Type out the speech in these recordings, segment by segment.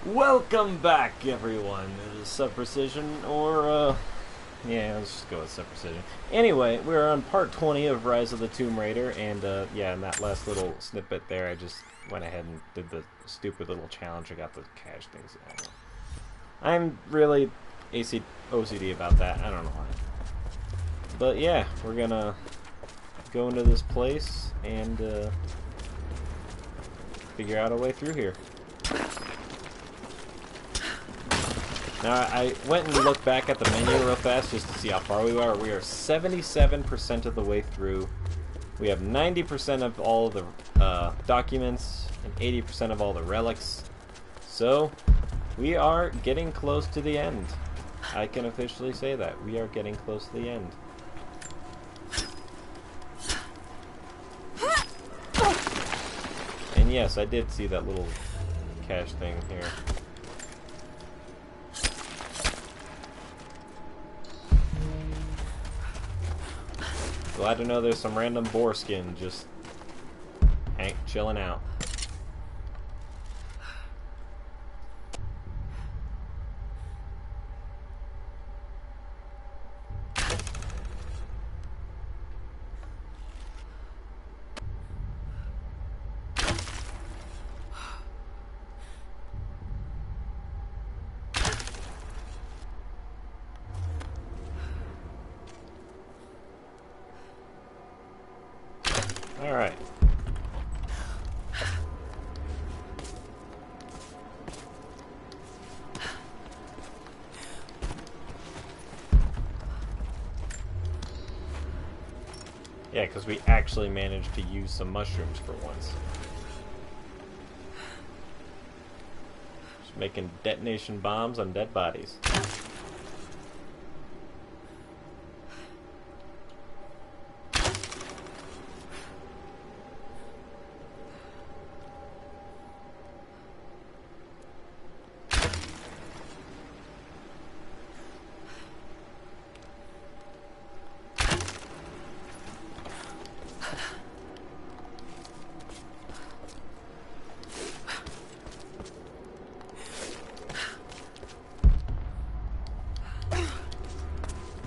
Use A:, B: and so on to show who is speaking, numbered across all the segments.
A: Welcome back, everyone. Sub-Precision, or, yeah, let's just go with Sub-Precision. Anyway, we're on part 20 of Rise of the Tomb Raider, and, yeah, in that last little snippet there, I just went ahead and did the stupid little challenge. I got the cash things. I don't know. I'm really OCD about that. I don't know why. But, yeah, we're gonna go into this place and, figure out a way through here. Now, I went and looked back at the menu real fast just to see how far we are. We are 77% of the way through. We have 90% of all the documents and 80% of all the relics. So, we are getting close to the end. I can officially say that. We are getting close to the end. And yes, I did see that little cache thing here. Glad to know there's some random boar skin just chilling out. Alright. Yeah, because we actually managed to use some mushrooms for once. Just making detonation bombs on dead bodies.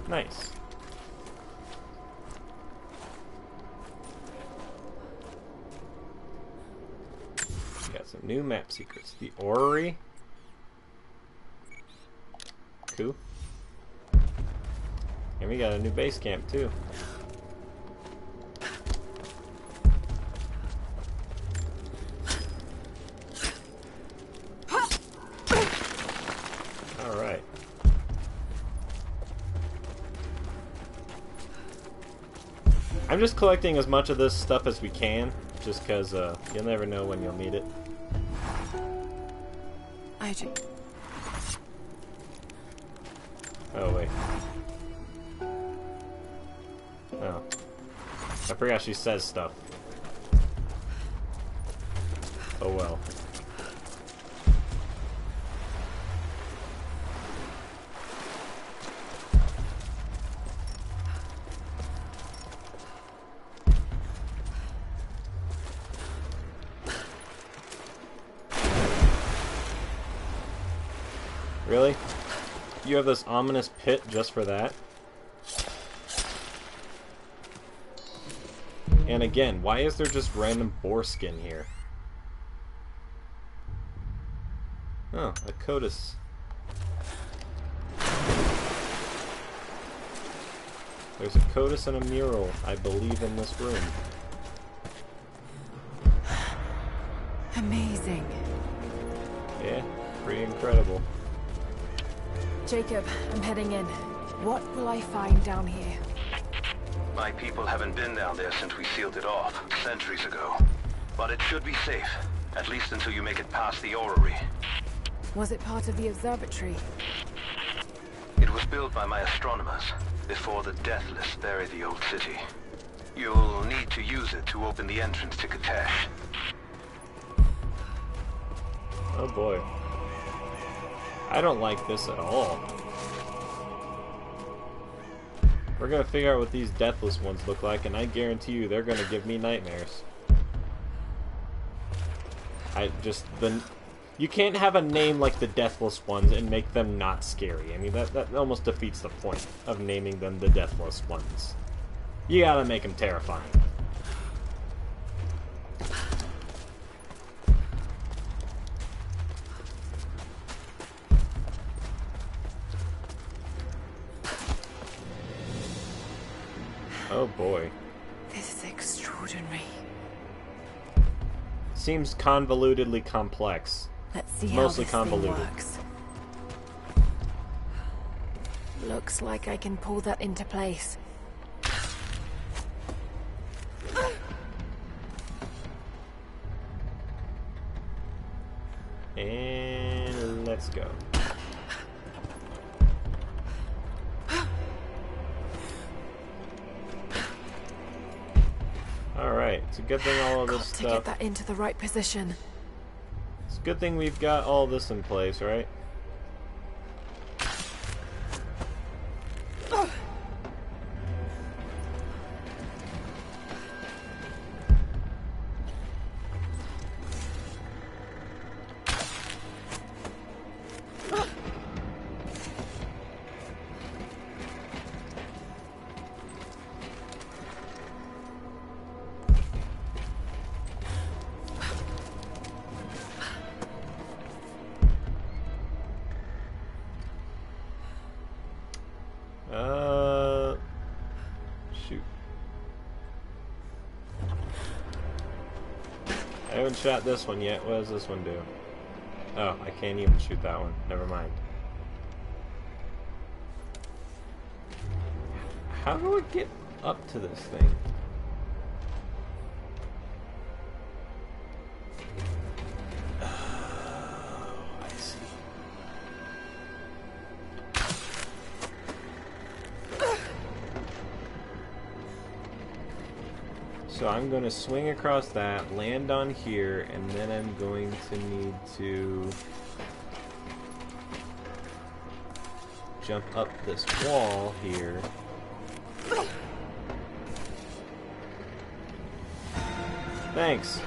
A: Nice. We got some new map secrets. The Orrery. Cool. And we got a new base camp too. Alright. I'm just collecting as much of this stuff as we can, just because you'll never know when you'll need it. Oh, wait. Oh. I forgot she says stuff. Oh well. Really? You have this ominous pit just for that? And again, why is there just random boar skin here? Oh, a codice. There's a codice and a mural, I believe, in this room.
B: Amazing.
A: Yeah, pretty incredible.
B: Jacob, I'm heading in. What will I find down here?
C: My people haven't been down there since we sealed it off, centuries ago. But it should be safe, at least until you make it past the orrery.
B: Was it part of the observatory?
C: It was built by my astronomers, before the Deathless buried the old city. You'll need to use it to open the entrance to Cut-commentaries.
A: Oh boy. I don't like this at all. We're gonna figure out what these deathless ones look like, and I guarantee you they're gonna give me nightmares. You can't have a name like the Deathless Ones and make them not scary. I mean, that almost defeats the point of naming them the Deathless Ones. You gotta make them terrifying. Oh boy.
B: This is extraordinary.
A: Seems convolutedly complex.
B: Let's see
A: Mostly
B: how this thing
A: convoluted.
B: works. Looks like I can pull that into place.
A: And let's go. Alright, it's a good thing all of this
B: Got to
A: stuff...
B: get that into the right position.
A: It's a good thing we've got all this in place, right? Shoot. I haven't shot this one yet. What does this one do? Oh, I can't even shoot that one. Never mind. How do I get up to this thing? I see. So I'm going to swing across that, land on here, and then I'm going to need to jump up this wall here. Thanks.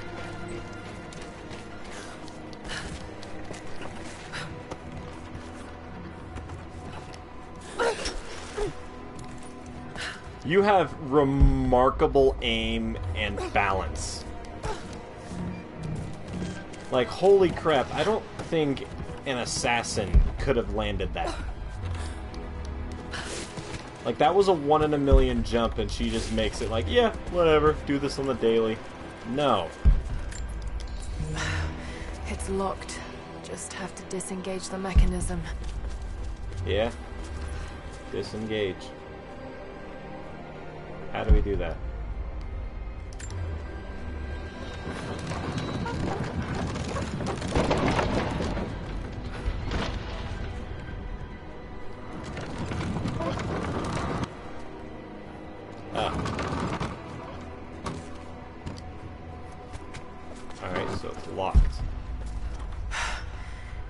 A: You have remarkable aim and balance. Like, holy crap, I don't think an assassin could have landed that. Like, that was a 1 in a million jump, and she just makes it like, yeah, whatever, do this on the daily. No.
B: It's locked. Just have to disengage the mechanism.
A: Yeah. Disengage. How do we do that? Alright, so it's locked.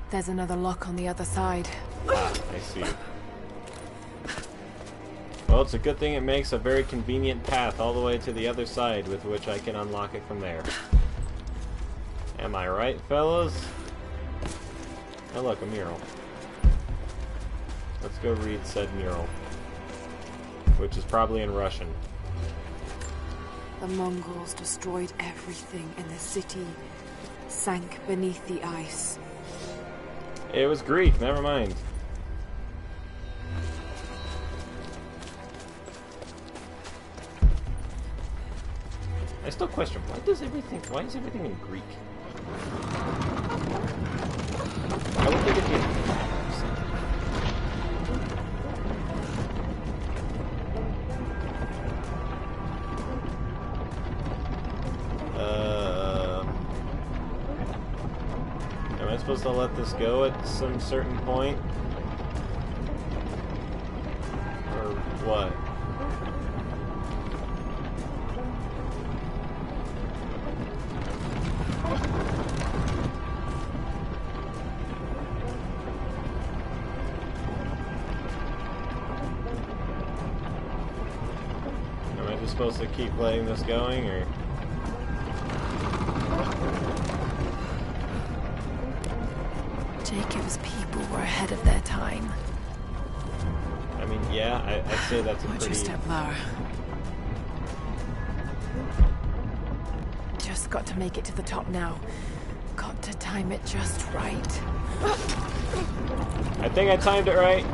B: There's another lock on the other side.
A: Ah, I see. Well, it's a good thing it makes a very convenient path all the way to the other side with which I can unlock it from there. Am I right, fellas? Oh, look, a mural. Let's go read said mural. Which is probably in Russian.
B: The Mongols destroyed everything in the city, sank beneath the ice.
A: It was Greek, never mind. I still question, why is everything in Greek? I would think it'd be in am I supposed to let this go at some certain point? Or what? Supposed to keep letting this going, or
B: Jacob's people were ahead of their time.
A: I mean, yeah, I'd say that's a
B: Watch your
A: pretty...
B: step, Lara. Just got to make it to the top now. Got to time it just right.
A: I think I timed it right.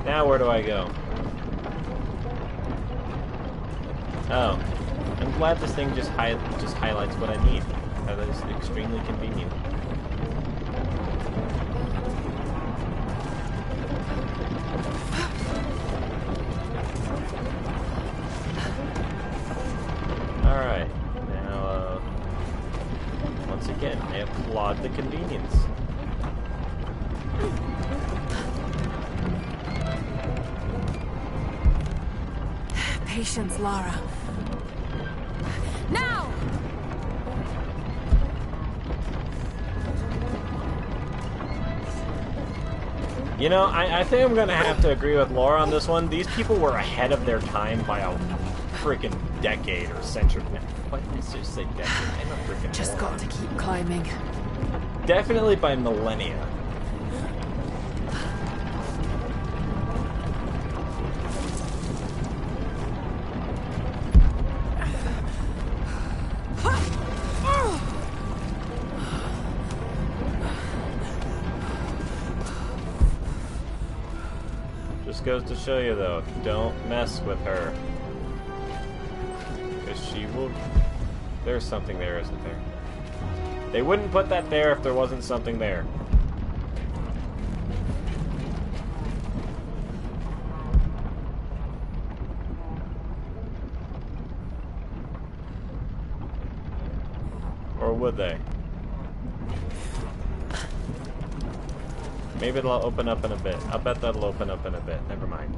A: Now where do I go? Oh. I'm glad this thing just highlights what I need. That is extremely convenient. Alright. Now, once again, I applaud the convenience.
B: Patience, Lara. Now!
A: You know, I think I'm gonna have to agree with Laura on this one. These people were ahead of their time by a freaking decade or century. Why did I just say decade? I'm a freaking
B: Just
A: moron.
B: got to keep climbing.
A: Definitely by millennia. Just goes to show you, though, don't mess with her. Because she will... There's something there, isn't there? They wouldn't put that there if there wasn't something there. Or would they? Maybe it'll open up in a bit. I'll bet that'll open up in a bit. Never mind.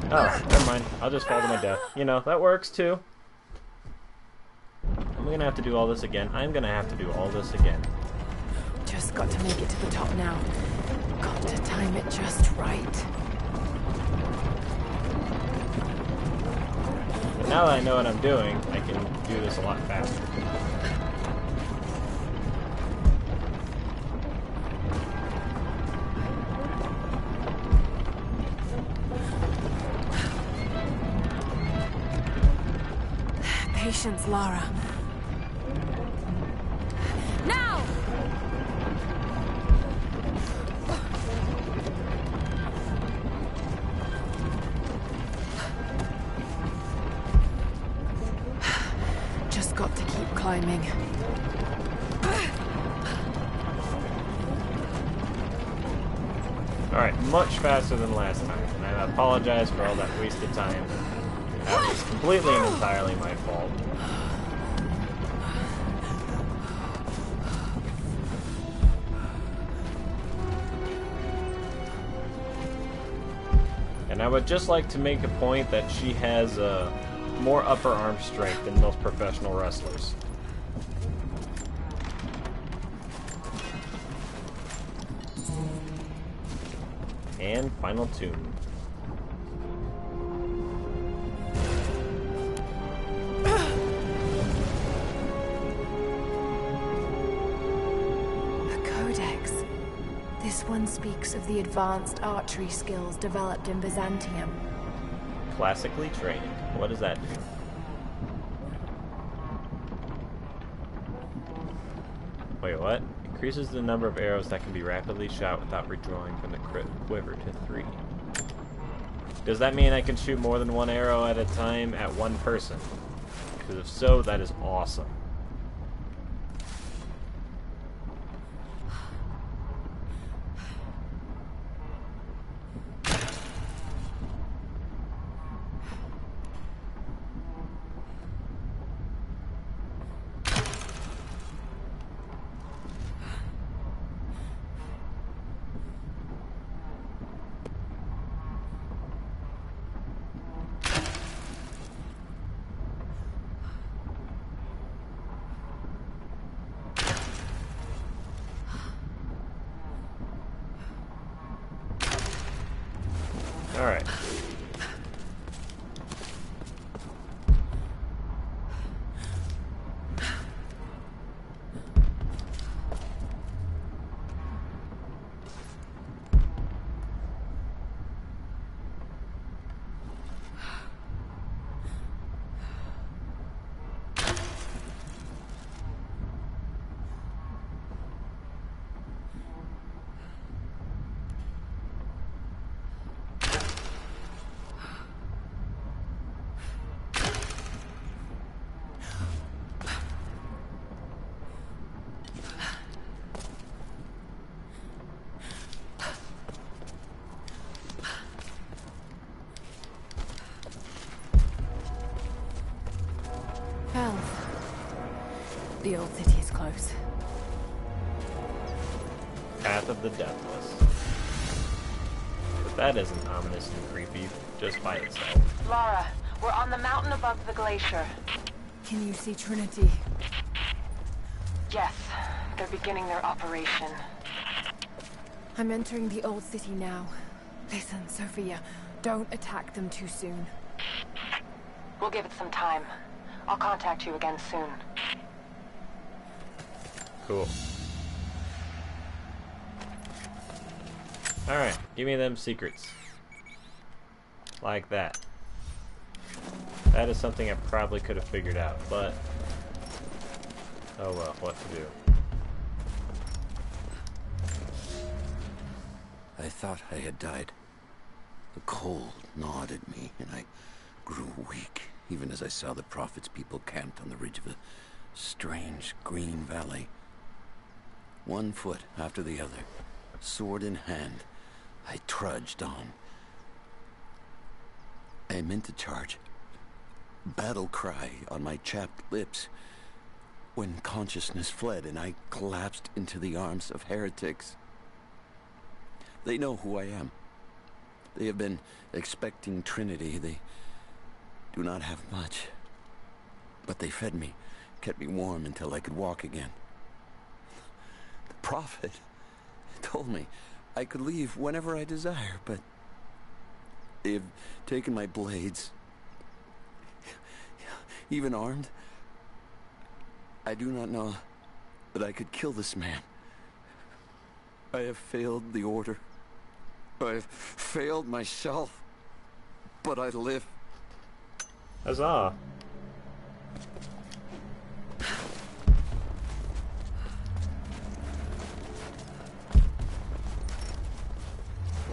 A: Oh, never mind. I'll just fall to my death. You know, that works too. I'm gonna have to do all this again. I'm gonna have to do all this again.
B: Just got to make it to the top now. Got to time it just right.
A: But now that I know what I'm doing, I can do this a lot faster.
B: Patience, Lara. Now! Just got to keep climbing.
A: Alright, much faster than last time. And I apologize for all that wasted time. That was completely and entirely my fault. And I would just like to make a point that she has more upper arm strength than most professional wrestlers. And final tune.
B: This one speaks of the advanced archery skills developed in Byzantium.
A: Classically trained. What does that do? Wait, what? Increases the number of arrows that can be rapidly shot without redrawing from the quiver to 3. Does that mean I can shoot more than one arrow at a time at one person? Because if so, that is awesome. Alright.
B: Well, the old city is close.
A: Path of the Deathless. But that isn't ominous and creepy, just by itself.
D: Lara, we're on the mountain above the glacier.
B: Can you see Trinity?
D: Yes, they're beginning their operation.
B: I'm entering the old city now. Listen, Sophia, don't attack them too soon.
D: We'll give it some time. I'll contact you again soon.
A: Cool. Alright, give me them secrets. Like that. That is something I probably could have figured out, but... oh well, what to do.
E: I thought I had died. The cold gnawed at me, and I grew weak, even as I saw the Prophet's people camped on the ridge of a strange green valley. One foot after the other, sword in hand, I trudged on. I meant to charge, battle cry on my chapped lips, when consciousness fled and I collapsed into the arms of heretics. They know who I am. They have been expecting Trinity. They do not have much, but they fed me, kept me warm until I could walk again. The Prophet told me I could leave whenever I desire, but they have taken my blades, even armed. I do not know that I could kill this man. I have failed the order. I have failed myself, but I live.
A: Huzzah!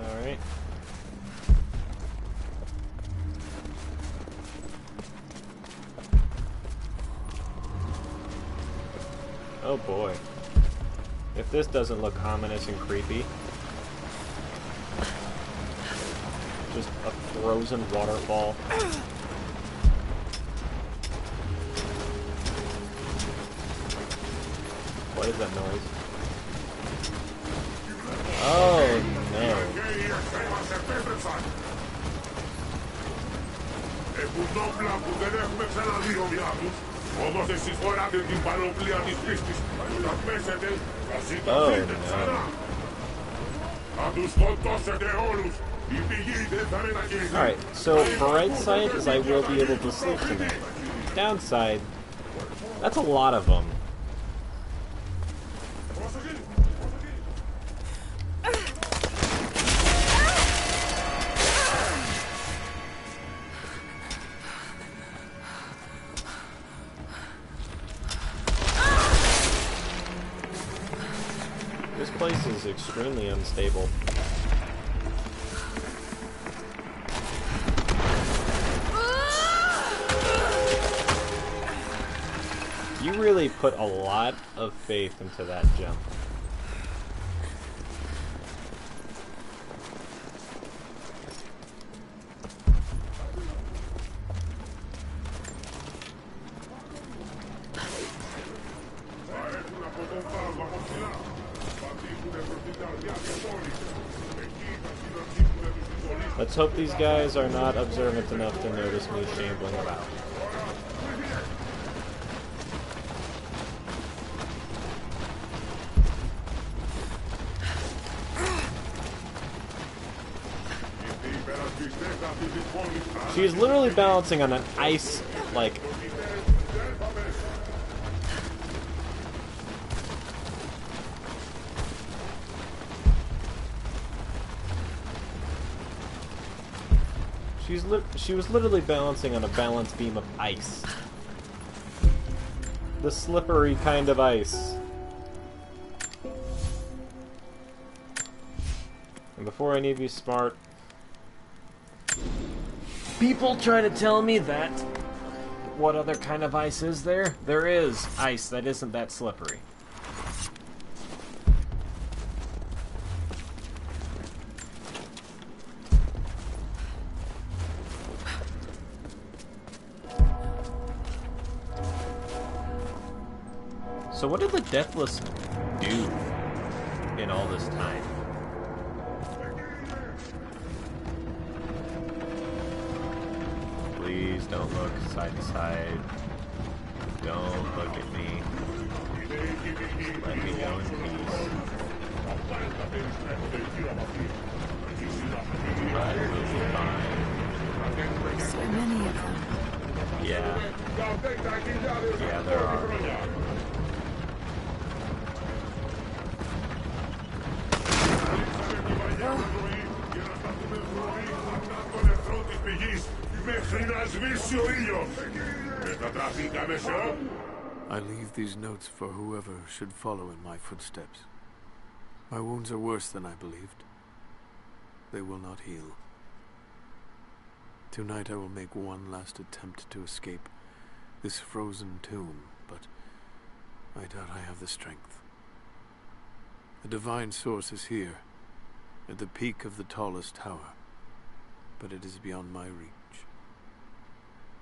A: Alright. Oh boy. If this doesn't look ominous and creepy. Just a frozen waterfall. What is that noise? Oh no. Alright, so bright side is I will be able to sleep tonight. Downside, that's a lot of them. This place is extremely unstable. You really put a lot of faith into that jump. Let's hope these guys are not observant enough to notice me shambling about. She's literally balancing on an ice, like... She was literally balancing on a balance beam of ice. The slippery kind of ice. And before any of you smart people try to tell me that what other kind of ice is there? There is ice that isn't that slippery. So what did the Deathless do in all this time? Please don't look side to side. Don't look at me. Just let me go in peace. I will be fine.
B: So many of them.
A: Yeah. Yeah, there are.
F: I leave these notes for whoever should follow in my footsteps. My wounds are worse than I believed. They will not heal. Tonight I will make one last attempt to escape this frozen tomb, but I doubt I have the strength. The divine source is here, at the peak of the tallest tower, but it is beyond my reach.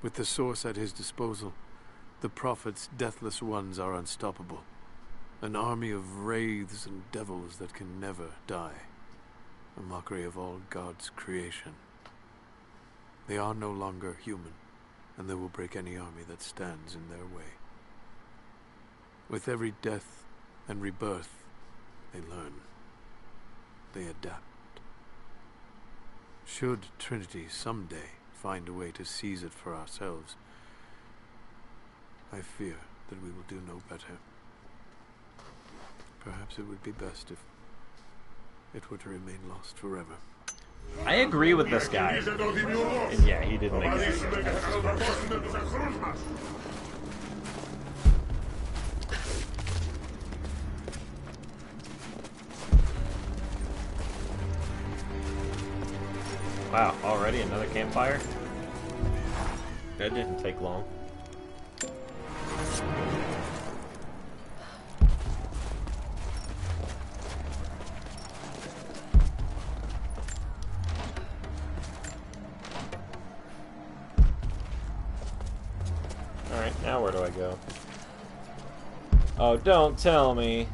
F: With the source at his disposal, the prophet's deathless ones are unstoppable. An army of wraiths and devils that can never die. A mockery of all God's creation. They are no longer human, and they will break any army that stands in their way. With every death and rebirth, they learn. They adapt. Should Trinity someday find a way to seize it for ourselves, I fear that we will do no better. Perhaps it would be best if it were to remain lost forever.
A: I agree with this guy. And yeah, he didn't make it. Wow, already another campfire? That didn't take long. Alright, now where do I go? Oh, don't tell me.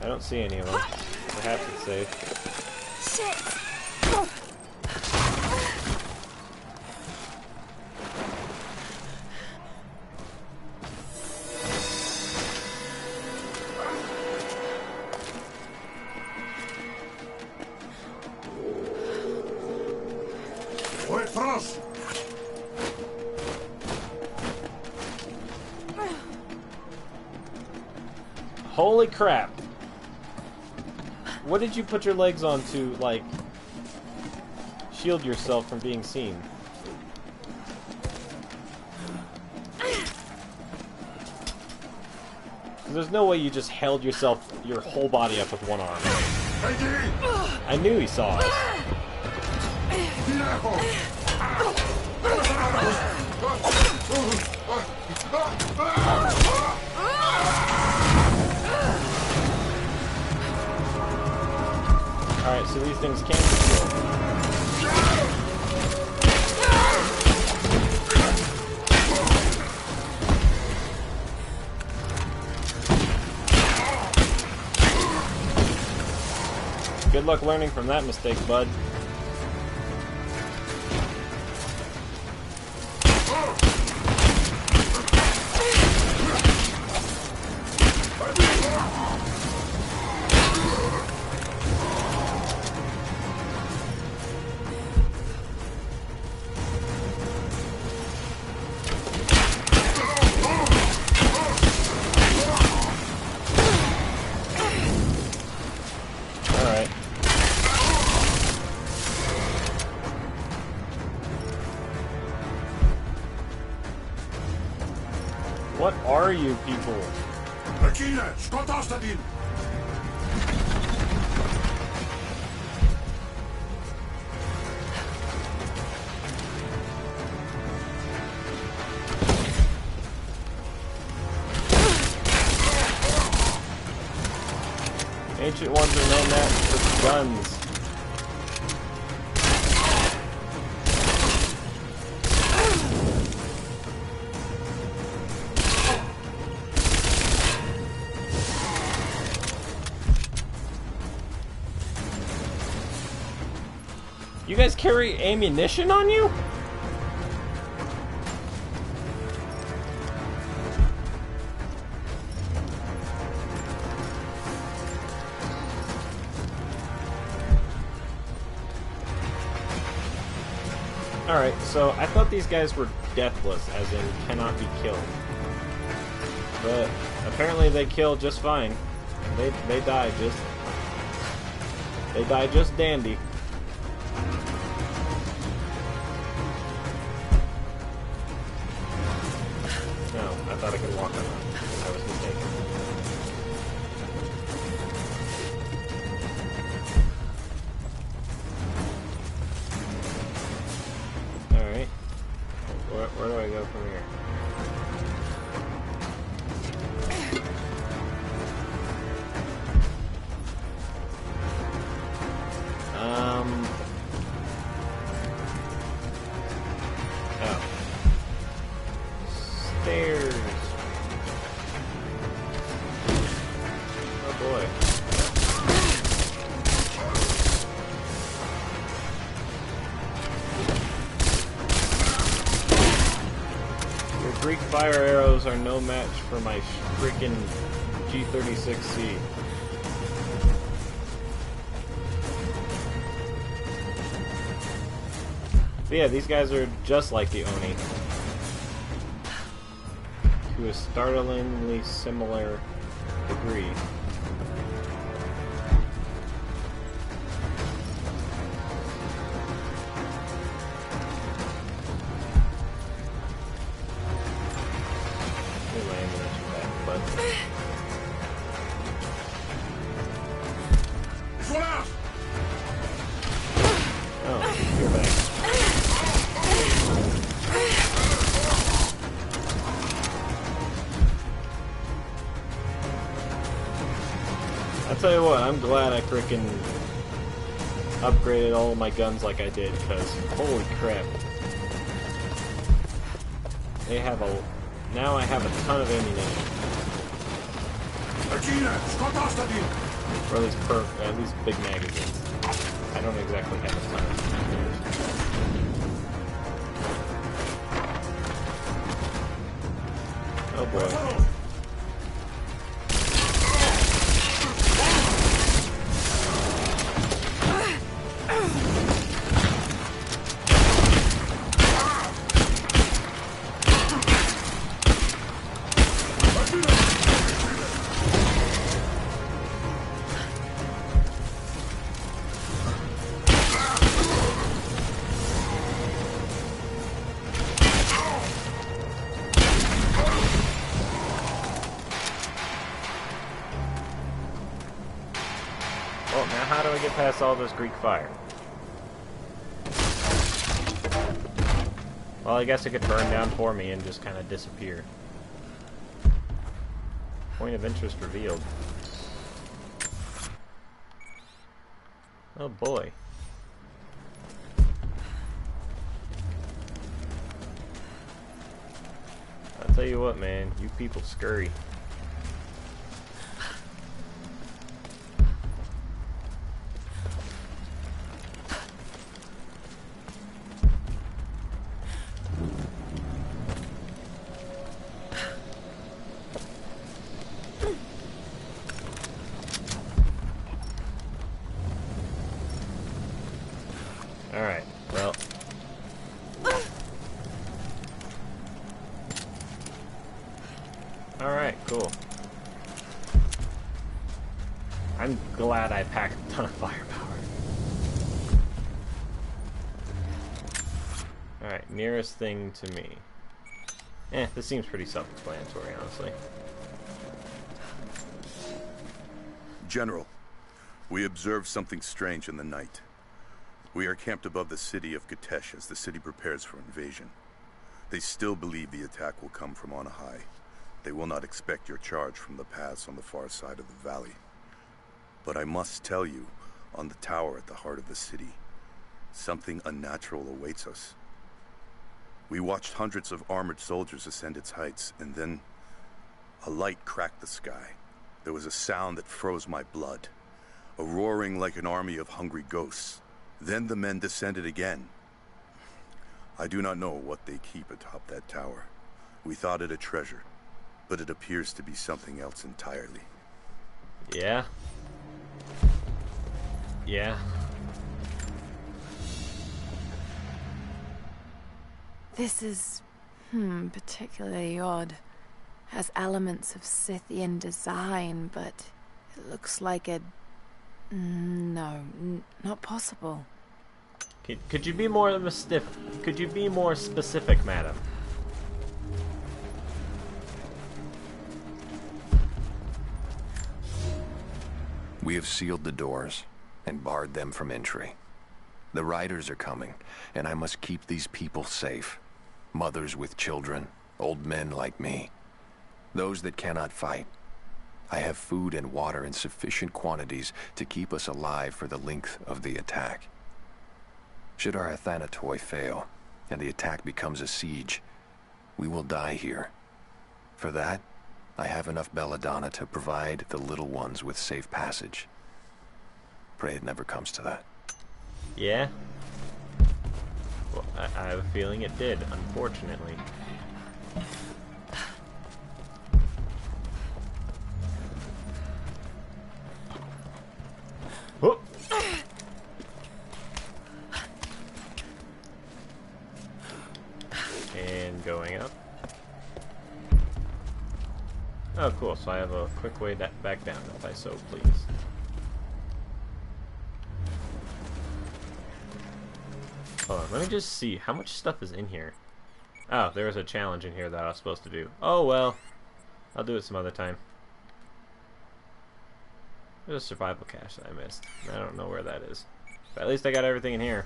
A: I don't see any of them. Perhaps it's safe.
B: Shit!
A: Holy crap. What did you put your legs on to, like, shield yourself from being seen? There's no way you just held yourself, your whole body up with one arm. I knew he saw us. Alright, so these things can't be killed. Good luck learning from that mistake, bud. What are you people? Ancient ones are known that for guns. You guys carry ammunition on you? Alright, so I thought these guys were deathless, as in cannot be killed. But apparently they kill just fine. They die just dandy. No, I thought I could walk on them. I was mistaken. Alright. Where do I go from here? Oh. Stairs. Oh boy. Your Greek fire arrows are no match for my freaking G36C. But yeah, these guys are just like the Oni, to a startlingly similar degree. Here's my ammunition back, but oh, you're back. I'll tell you what, I'm glad I frickin' upgraded all of my guns like I did, because holy crap. They have a... Now I have a ton of ammunition. Or at least big magazines. I don't exactly have a ton of ammunition. Oh boy. Well, now how do I get past all this Greek fire? Well, I guess it could burn down for me and just kind of disappear. Point of interest revealed. Oh boy. I'll tell you what, man, you people scurry. Alright, well. Alright, cool. I'm glad I packed a ton of firepower. Alright, nearest thing to me. This seems pretty self-explanatory, honestly.
G: General, we observed something strange in the night. We are camped above the city of Katesh as the city prepares for invasion. They still believe the attack will come from on high. They will not expect your charge from the paths on the far side of the valley. But I must tell you, on the tower at the heart of the city, something unnatural awaits us. We watched hundreds of armored soldiers ascend its heights, and then a light cracked the sky. There was a sound that froze my blood, a roaring like an army of hungry ghosts. Then the men descended again. I do not know what they keep atop that tower. We thought it a treasure, but it appears to be something else entirely.
A: Yeah. Yeah.
B: This is, particularly odd. Has elements of Scythian design, but it looks like a... No, not possible.
A: Could you be more Could you be more specific, madam?
H: We have sealed the doors and barred them from entry. The riders are coming, and I must keep these people safe. Mothers with children, old men like me. Those that cannot fight. I have food and water in sufficient quantities to keep us alive for the length of the attack. Should our Athanatoi fail, and the attack becomes a siege, we will die here. For that, I have enough belladonna to provide the little ones with safe passage. Pray it never comes to that.
A: Yeah? Well, I have a feeling it did, unfortunately. Whoop. And going up. Oh, cool. So I have a quick way back down if I so please. Hold on, let me just see. How much stuff is in here? Oh, there was a challenge in here that I was supposed to do. Oh, well. I'll do it some other time. There's a survival cache that I missed. I don't know where that is. But at least I got everything in here.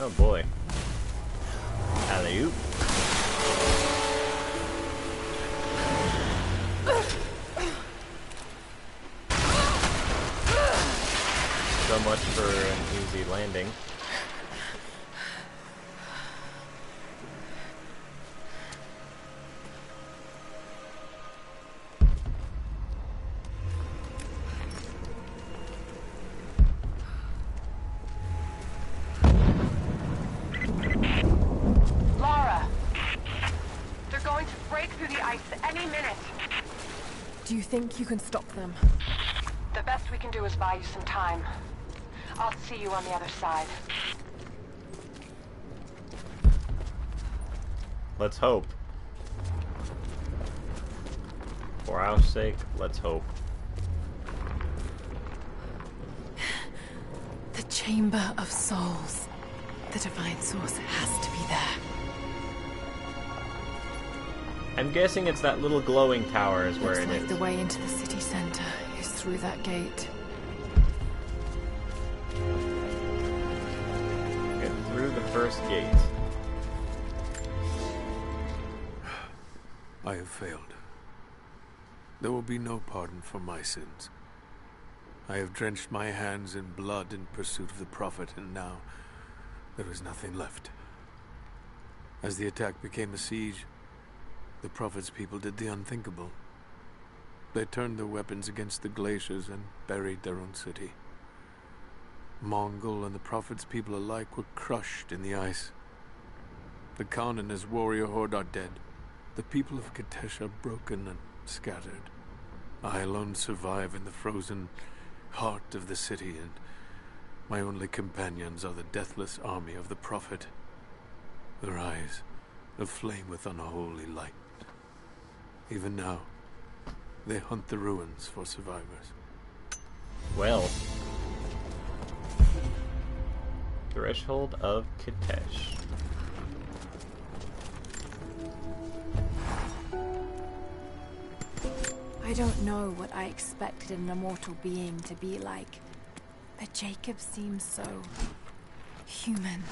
A: Oh boy. Alley-oop. So much for an easy landing.
B: Do you think you can stop them?
D: The best we can do is buy you some time. I'll see you on the other side.
A: Let's hope. For our sake, let's hope.
B: The Chamber of Souls. The Divine Source has to be there.
A: I'm guessing it's that little glowing tower is where it
B: Looks like
A: is.
B: the way into the city center is through that gate.
A: Get through the first gate.
F: I have failed. There will be no pardon for my sins. I have drenched my hands in blood in pursuit of the Prophet, and now there is nothing left. As the attack became a siege, the Prophet's people did the unthinkable. They turned their weapons against the glaciers and buried their own city. Mongol and the Prophet's people alike were crushed in the ice. The Khan and his warrior horde are dead. The people of Katesh are broken and scattered. I alone survive in the frozen heart of the city, and my only companions are the deathless army of the Prophet, their eyes aflame with unholy light. Even now, they hunt the ruins for survivors.
A: Well, Threshold of Kitesh.
B: I don't know what I expected an immortal being to be like, but Jacob seems so human.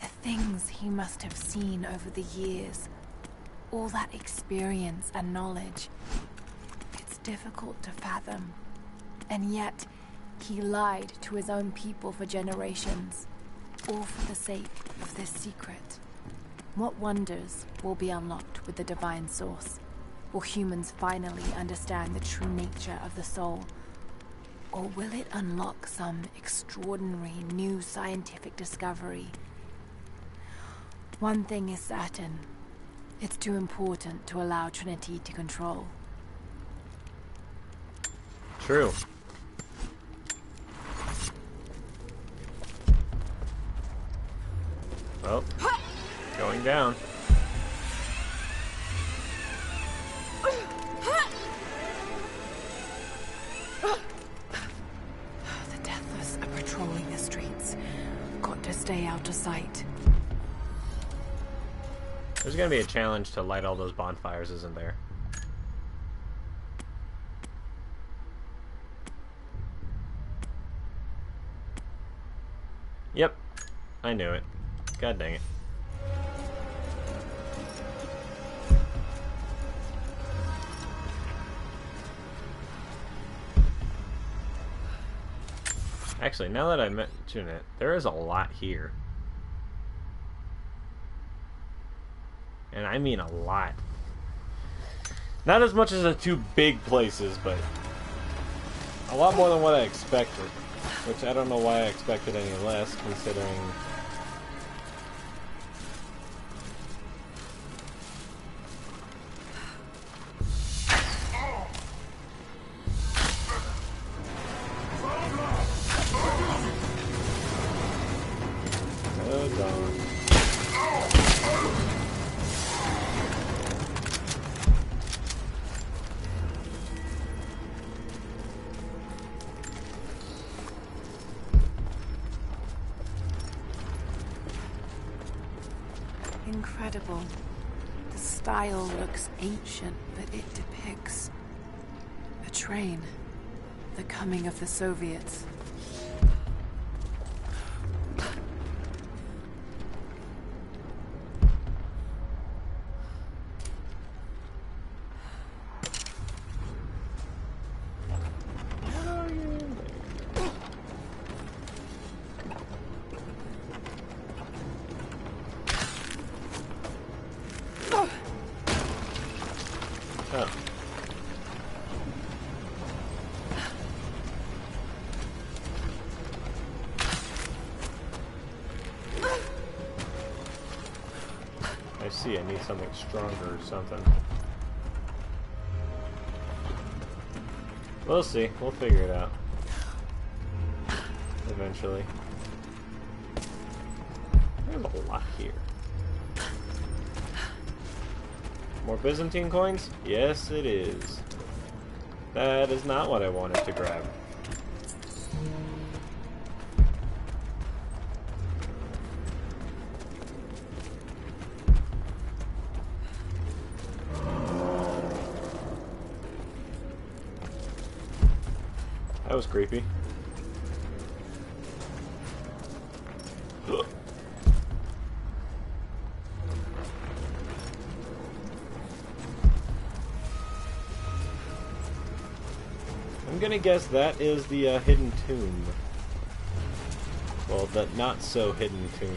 B: The things he must have seen over the years, all that experience and knowledge, it's difficult to fathom. And yet, he lied to his own people for generations, all for the sake of this secret. What wonders will be unlocked with the divine source? Will humans finally understand the true nature of the soul? Or will it unlock some extraordinary new scientific discovery? One thing is certain. It's too important to allow Trinity to control.
A: True. Well, going down.
B: The Deathless are patrolling the streets. Got to stay out of sight.
A: There's gonna be a challenge to light all those bonfires, isn't there? Yep. I knew it. God dang it. Actually, now that I mention it, there is a lot here. And I mean a lot. Not as much as the two big places, but a lot more than what I expected. Which I don't know why I expected any less, considering... Oh, darn.
B: Incredible. The style looks ancient, but it depicts a train. The coming of the Soviets.
A: Oh. I see, I need something stronger or something. We'll see, we'll figure it out. Eventually. There's a lot here. More Byzantine coins? Yes, it is. That is not what I wanted to grab. That was creepy. Ugh. I'm gonna guess that is the hidden tomb. Well, the not so hidden tomb.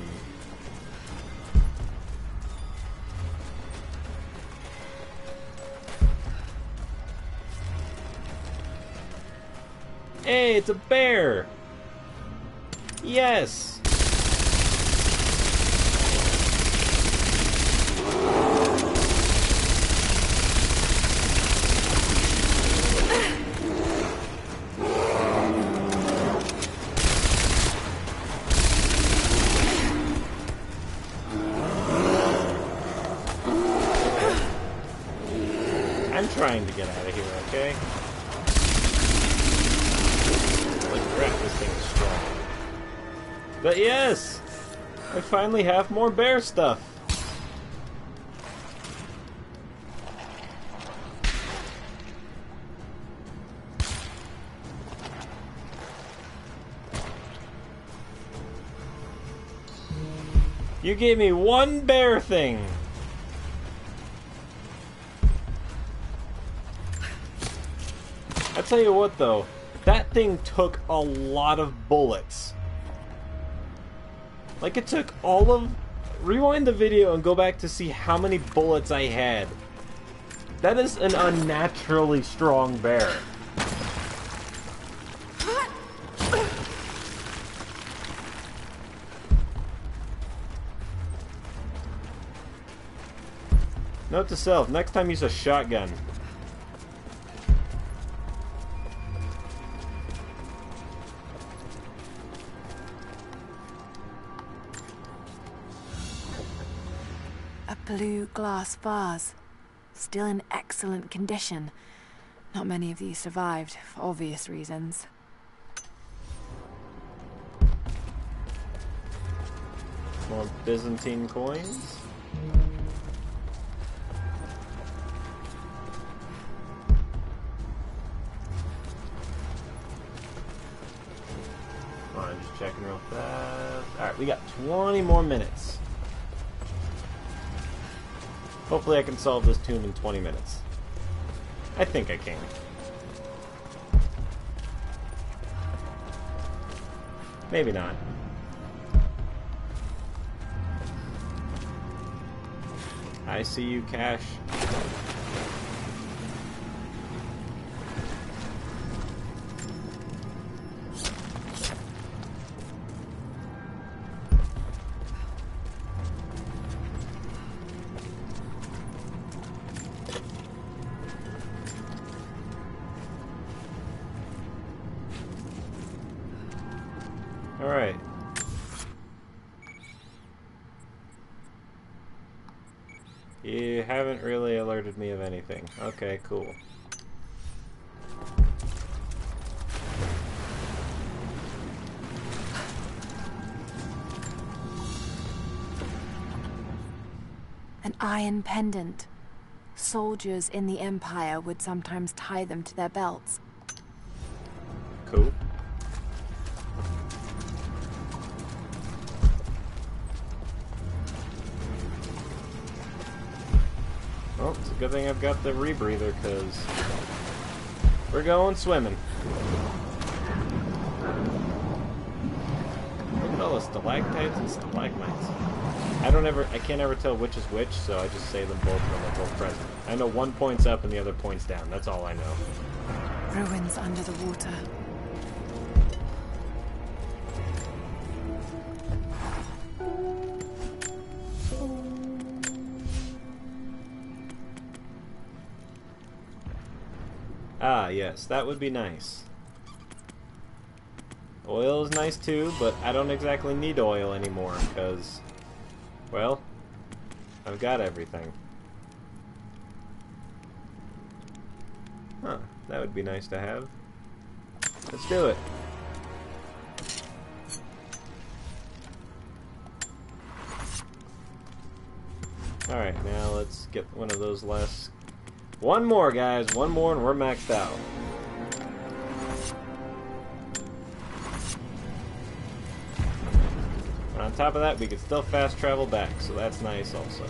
A: Hey, it's a bear! Yes! I'm trying to get out of here, okay? Holy crap, this thing is strong. But yes! I finally have more bear stuff. You gave me one bear thing. I tell you what though, that thing took a lot of bullets. Like it took all of... Rewind the video and go back to see how many bullets I had. That is an unnaturally strong bear. Note to self, next time use a shotgun.
B: A blue glass vase, still in excellent condition. Not many of these survived, for obvious reasons.
A: More Byzantine coins. I'm just checking real fast. Alright, we got 20 more minutes. Hopefully I can solve this tomb in 20 minutes. I think I can. Maybe not. I see you, Cash. Alright. You haven't really alerted me of anything. Okay, cool.
B: An iron pendant. Soldiers in the Empire would sometimes tie them to their belts.
A: Cool. Well, it's a good thing I've got the rebreather, because we're going swimming. Look at all the stalactites and stalagmites. I can't ever tell which is which, so I just say them both when they're both present. I know one point's up and the other point's down. That's all I know.
B: Ruins under the water.
A: Ah, yes, that would be nice. Oil is nice too, but I don't exactly need oil anymore, because, well, I've got everything. Huh, that would be nice to have. Let's do it. Alright, now let's get one of those last... One more, guys. One more and we're maxed out. And on top of that, we can still fast travel back, so that's nice also.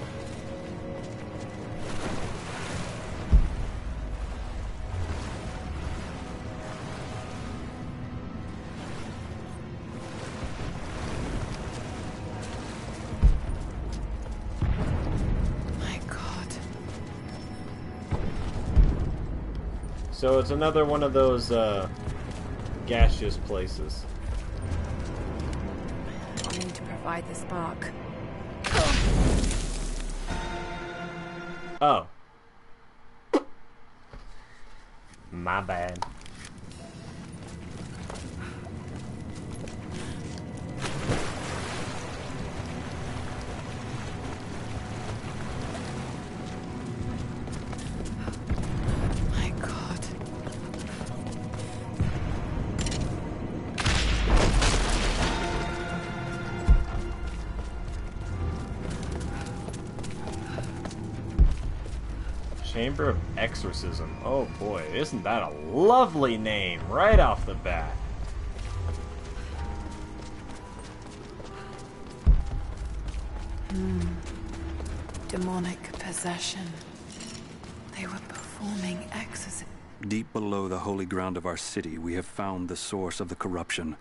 A: So it's another one of those gaseous places.
B: I need to provide the spark.
A: Oh. My bad. Chamber of Exorcism. Oh boy, isn't that a lovely name right off the bat.
B: Demonic possession. They were performing exorcism.
I: Deep below the holy ground of our city, we have found the source of the corruption.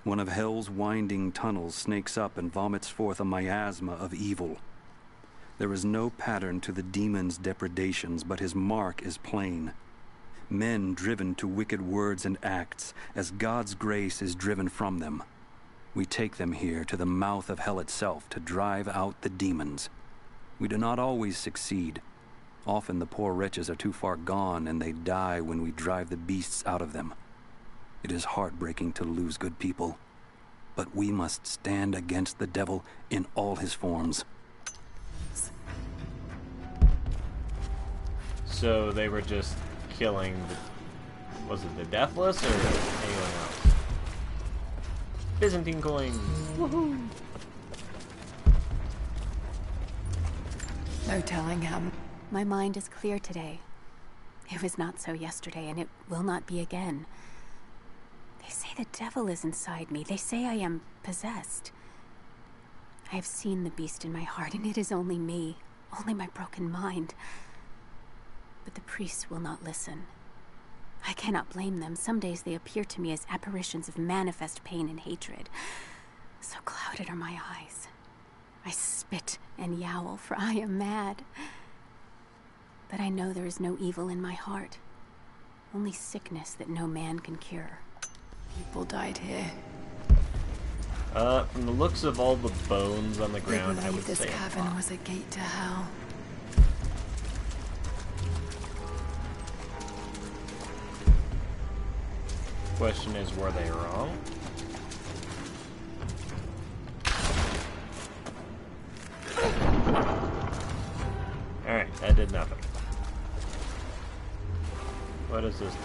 I: One of hell's winding tunnels snakes up and vomits forth a miasma of evil. There is no pattern to the demon's depredations, but his mark is plain. Men driven to wicked words and acts, as God's grace is driven from them. We take them here to the mouth of hell itself to drive out the demons. We do not always succeed. Often the poor wretches are too far gone and they die when we drive the beasts out of them. It is heartbreaking to lose good people, but we must stand against the devil in all his forms.
A: So they were just killing the, was it the Deathless or anyone else? Byzantine coins! Woohoo!
B: No telling how.
J: My mind is clear today. It was not so yesterday, and it will not be again. They say the devil is inside me. They say I am possessed. I have seen the beast in my heart, and it is only me, only my broken mind. But the priests will not listen. I cannot blame them. Some days they appear to me as apparitions of manifest pain and hatred. So clouded are my eyes. I spit and yowl, for I am mad. But I know there is no evil in my heart. Only sickness that no man can cure.
B: People died here.
A: From the looks of all the bones on the ground, I would
B: this
A: say
B: cavern was a gate to hell.
A: Question is, were they wrong? Alright, that did nothing. What does this do?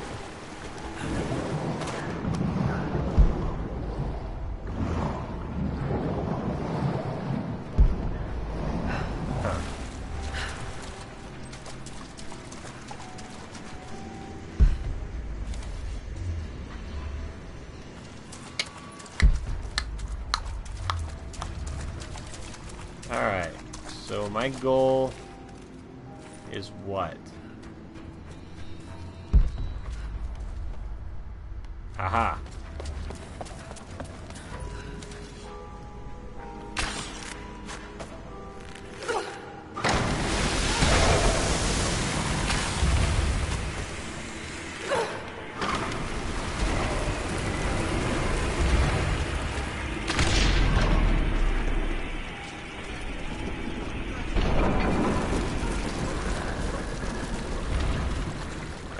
A: Alright, so my goal is what? Aha.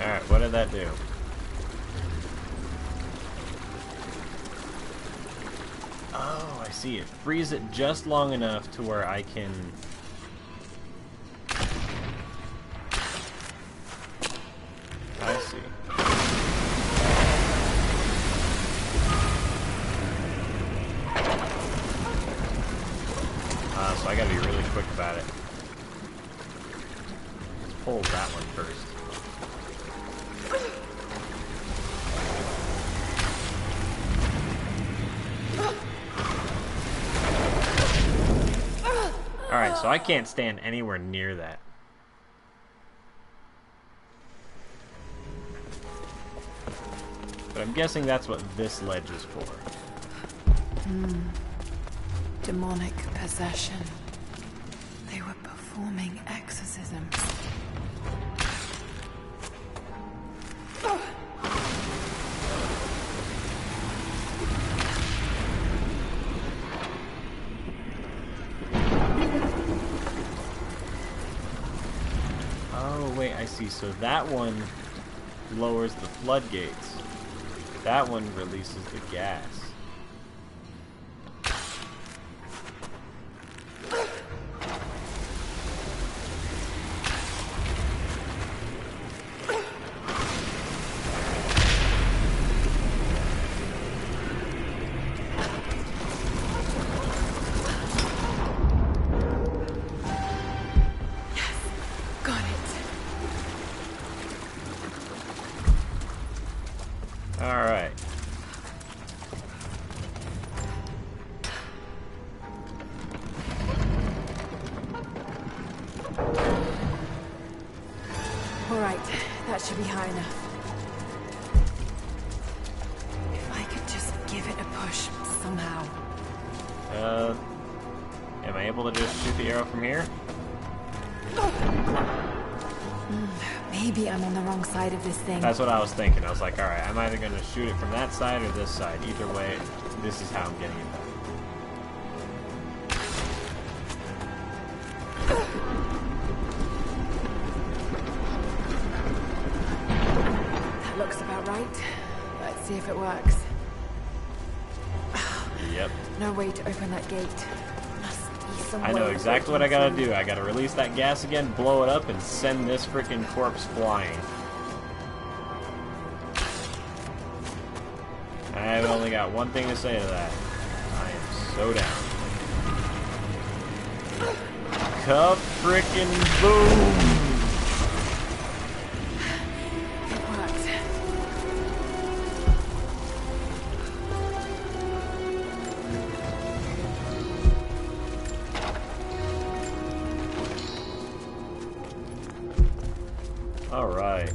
A: Alright, what did that do? Oh, I see. It frees it just long enough to where I can... I see. So I gotta be really quick about it. Let's pull that one first. Alright, so I can't stand anywhere near that. But I'm guessing that's what this ledge is for.
B: Demonic possession. They were performing exorcisms.
A: Oh, wait, I see. So that one lowers the floodgates. That one releases the gas.
B: Got it. should be high enough. If I could just give it a push somehow.
A: Am I able to just shoot the arrow from here?
B: Maybe I'm on the wrong side of this thing.
A: That's what I was thinking. I was like, alright, I'm either going to shoot it from that side or this side. Either way, this is how I'm getting it done.
B: That looks about right. Let's see if it works.
A: Yep.
B: No way to open that gate. Must be some
A: I
B: way
A: know
B: to
A: exactly
B: break
A: what I gotta
B: in.
A: do. I gotta release that gas again, blow it up, and send this freaking corpse flying. I've only got one thing to say to that. I am so down. Ka-frickin' boom!
B: It worked.
A: Alright.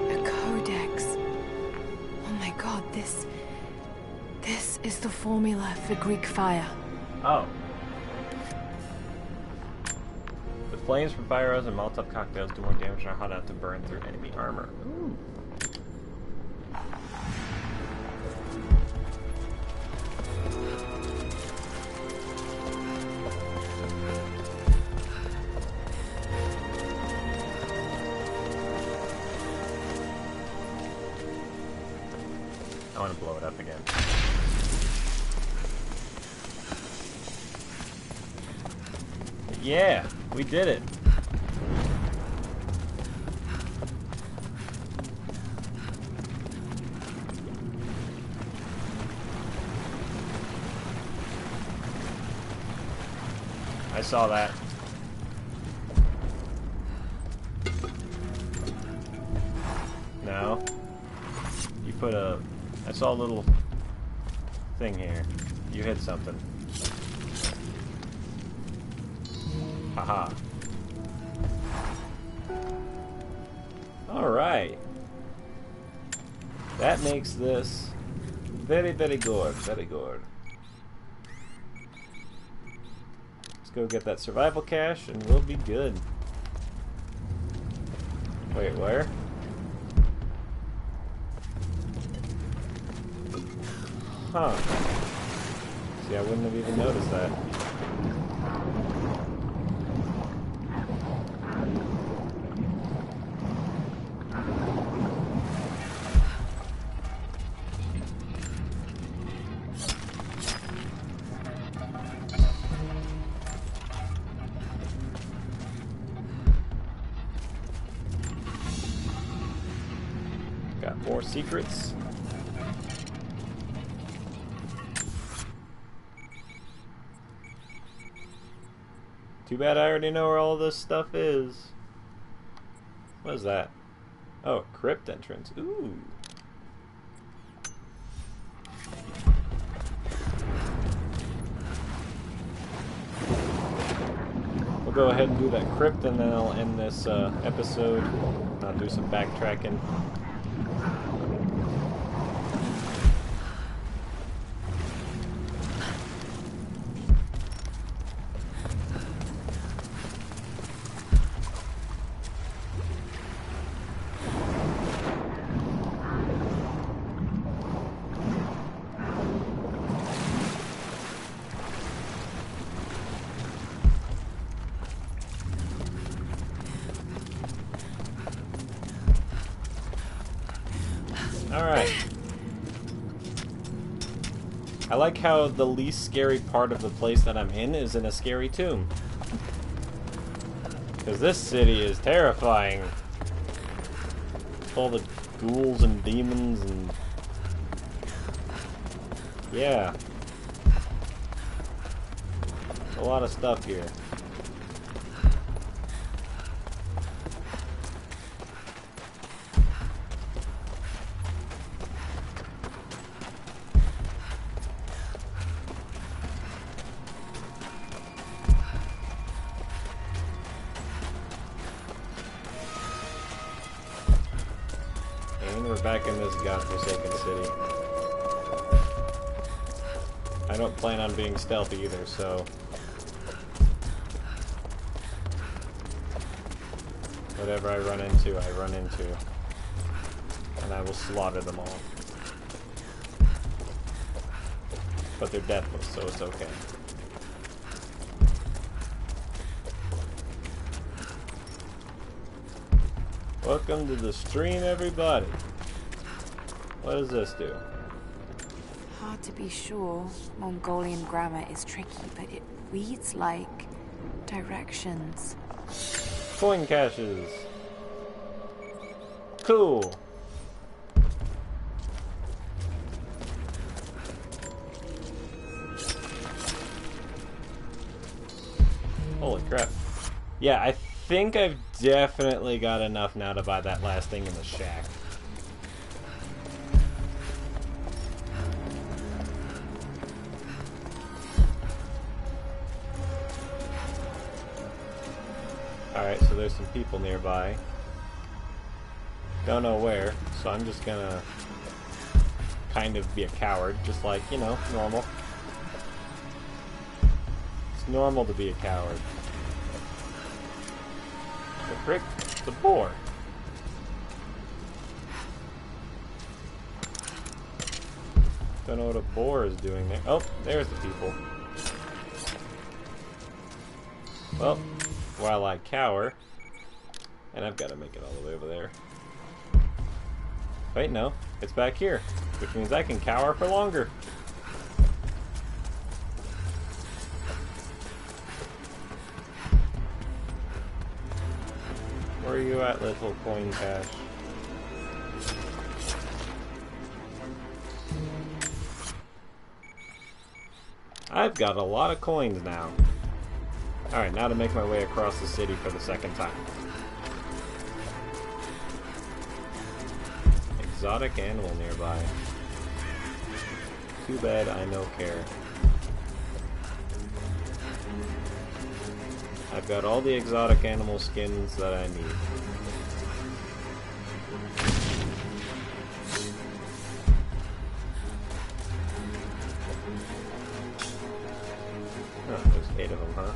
B: A codex. Oh my god, this is the formula for Greek fire.
A: Oh. The flames from fire arrows and Molotov cocktails do more damage and are hot enough to burn through enemy armor. Ooh. I want to blow it up again. Yeah, we did it. I saw that. No. You put a... I saw a little thing here. You hit something. Haha. Alright. That makes this very, very good. Very good. Let's go get that survival cache and we'll be good. Wait, where? Huh. See, I wouldn't have even noticed that. Got more secrets. Too bad I already know where all this stuff is. What is that? Oh, crypt entrance. Ooh. We'll go ahead and do that crypt and then I'll end this episode. I'll do some backtracking. Alright. I like how the least scary part of the place that I'm in is in a scary tomb. Because this city is terrifying. All the ghouls and demons and... yeah. A lot of stuff here. And we're back in this godforsaken city. I don't plan on being stealthy either, so... whatever I run into, I run into. And I will slaughter them all. But they're deathless, so it's okay. Welcome to the stream, everybody. What does this do?
B: Hard to be sure. Mongolian grammar is tricky, but it reads like directions.
A: Coin caches. Cool. Holy crap. Yeah, I think I've definitely got enough now to buy that last thing in the shack. Alright, so there's some people nearby. Don't know where, so I'm just gonna kind of be a coward, just like, you know, normal. It's normal to be a coward. The frick? The boar. Don't know what a boar is doing there. Oh, there's the people. Well, while I cower, and I've got to make it all the way over there. Wait, no, it's back here, which means I can cower for longer. Where are you at, little coin cache? I've got a lot of coins now. Alright, now to make my way across the city for the second time. Exotic animal nearby. Too bad I no care. I've got all the exotic animal skins that I need. Oh, there's 8 of them, huh?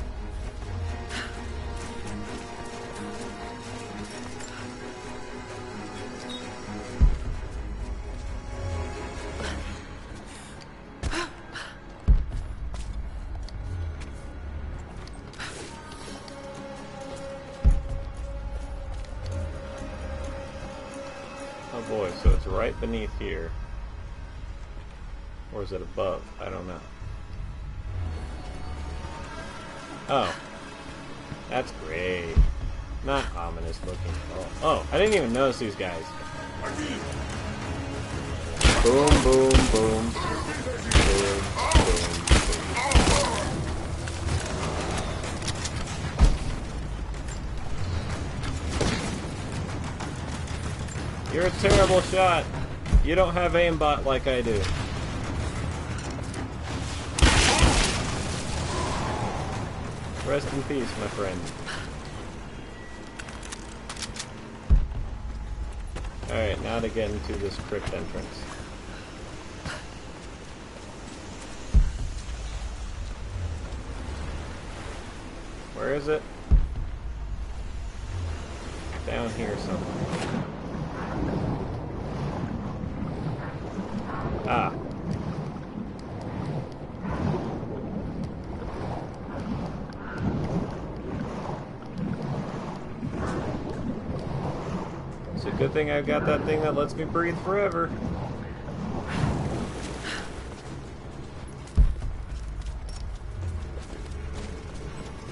A: Boy, so it's right beneath here. Or is it above? I don't know. Oh. That's great. Not ominous looking at all. Oh, I didn't even notice these guys. Boom, boom, boom. Boom, boom, boom. You're a terrible shot. You don't have aimbot like I do. Rest in peace, my friend. Alright, now to get into this crypt entrance. Where is it? Down here somewhere. Ah. It's a good thing I've got that thing that lets me breathe forever.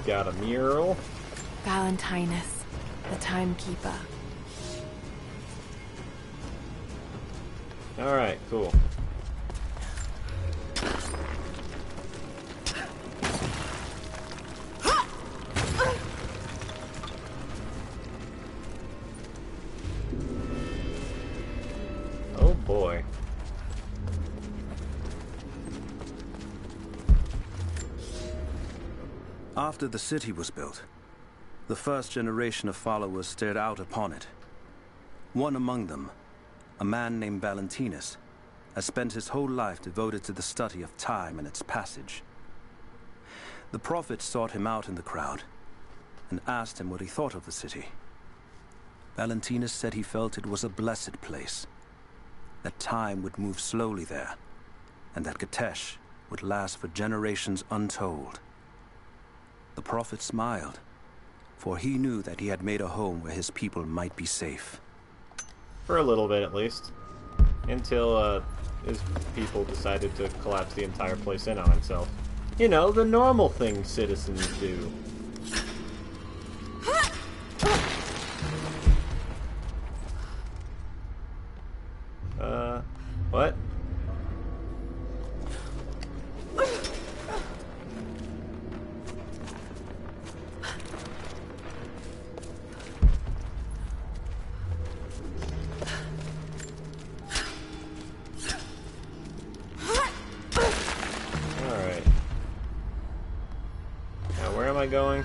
A: Got a mural.
B: Valentinus, the timekeeper.
A: Alright, cool. Oh boy.
I: After the city was built, the first generation of followers stared out upon it. One among them,
K: a man named Valentinus, has spent his whole life devoted to the study of time and its passage. The prophet sought him out in the crowd and asked him what he thought of the city. Valentinus said he felt it was a blessed place, that time would move slowly there, and that Kitezh would last for generations untold. The prophet smiled, for he knew that he had made a home where his people might be safe.
A: For a little bit, at least. Until, his people decided to collapse the entire place in on itself. You know, the normal thing citizens do. What? Alright. Now, where am I going?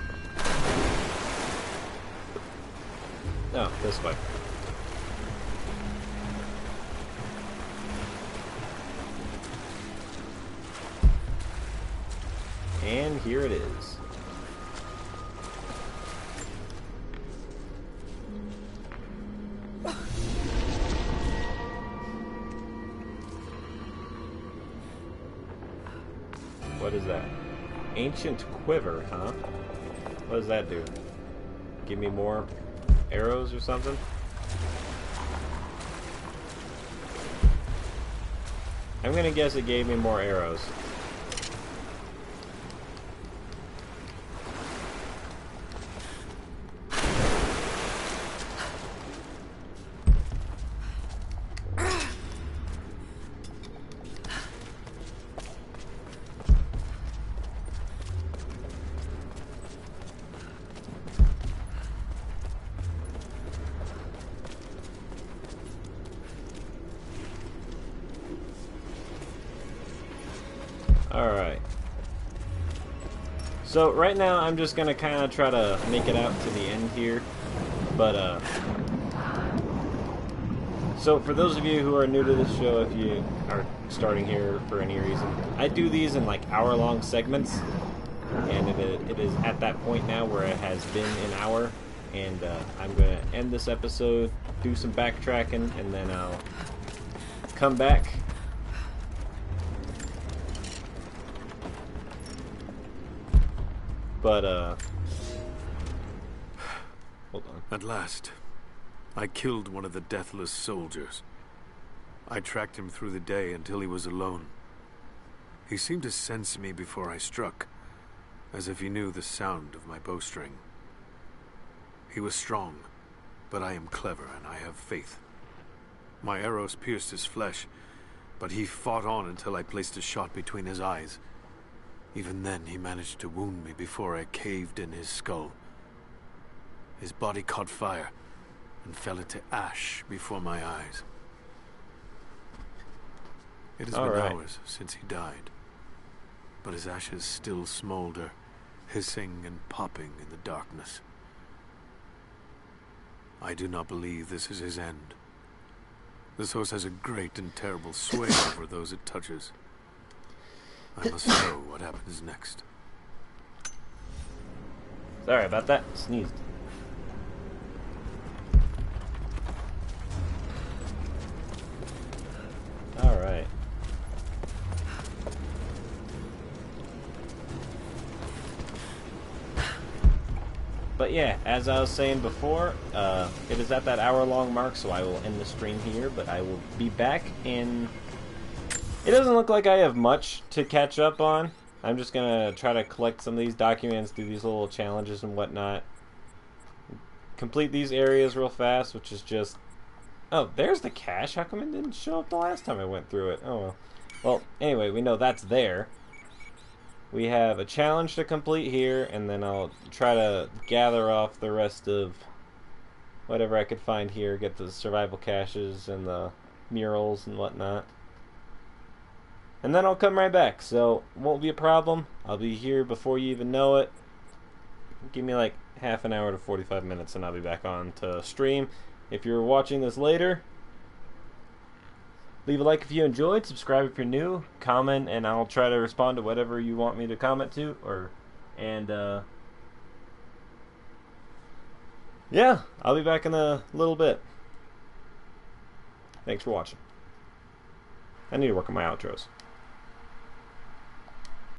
A: Oh, this way. And here it is. What is that? Ancient quiver, huh? What does that do? Give me more arrows or something? I'm gonna guess it gave me more arrows. Alright. So right now I'm just gonna kinda try to make it out to the end here. But so for those of you who are new to this show, if you are starting here for any reason, I do these in like hour-long segments, and it is at that point now where it has been an hour, and I'm gonna end this episode, do some backtracking, and then I'll come back. But, hold on.
F: At last, I killed one of the deathless soldiers. I tracked him through the day until he was alone. He seemed to sense me before I struck, as if he knew the sound of my bowstring. He was strong, but I am clever and I have faith. My arrows pierced his flesh, but he fought on until I placed a shot between his eyes. Even then, he managed to wound me before I caved in his skull. His body caught fire and fell into ash before my eyes. It has been hours since he died, but his ashes still smolder, hissing and popping in the darkness. I do not believe this is his end. The source has a great and terrible sway over those it touches. I must know what happens next.
A: Sorry about that. Sneezed. Alright. But yeah, as I was saying before, it is at that hour-long mark, so I will end the stream here, but I will be back in... It doesn't look like I have much to catch up on. I'm just gonna try to collect some of these documents, do these little challenges and whatnot. Complete these areas real fast, which is just... Oh, there's the cache. How come it didn't show up the last time I went through it? Oh well. Well, anyway, we know that's there. We have a challenge to complete here, and then I'll try to gather off the rest of whatever I could find here, get the survival caches and the murals and whatnot. And then I'll come right back, so won't be a problem. I'll be here before you even know it. Give me like half an hour to 45 minutes and I'll be back on to stream. If you're watching this later, Leave a like if you enjoyed, subscribe if you're new, comment, and I'll try to respond to whatever you want me to comment to. Yeah, I'll be back in a little bit. Thanks for watching. I need to work on my outros.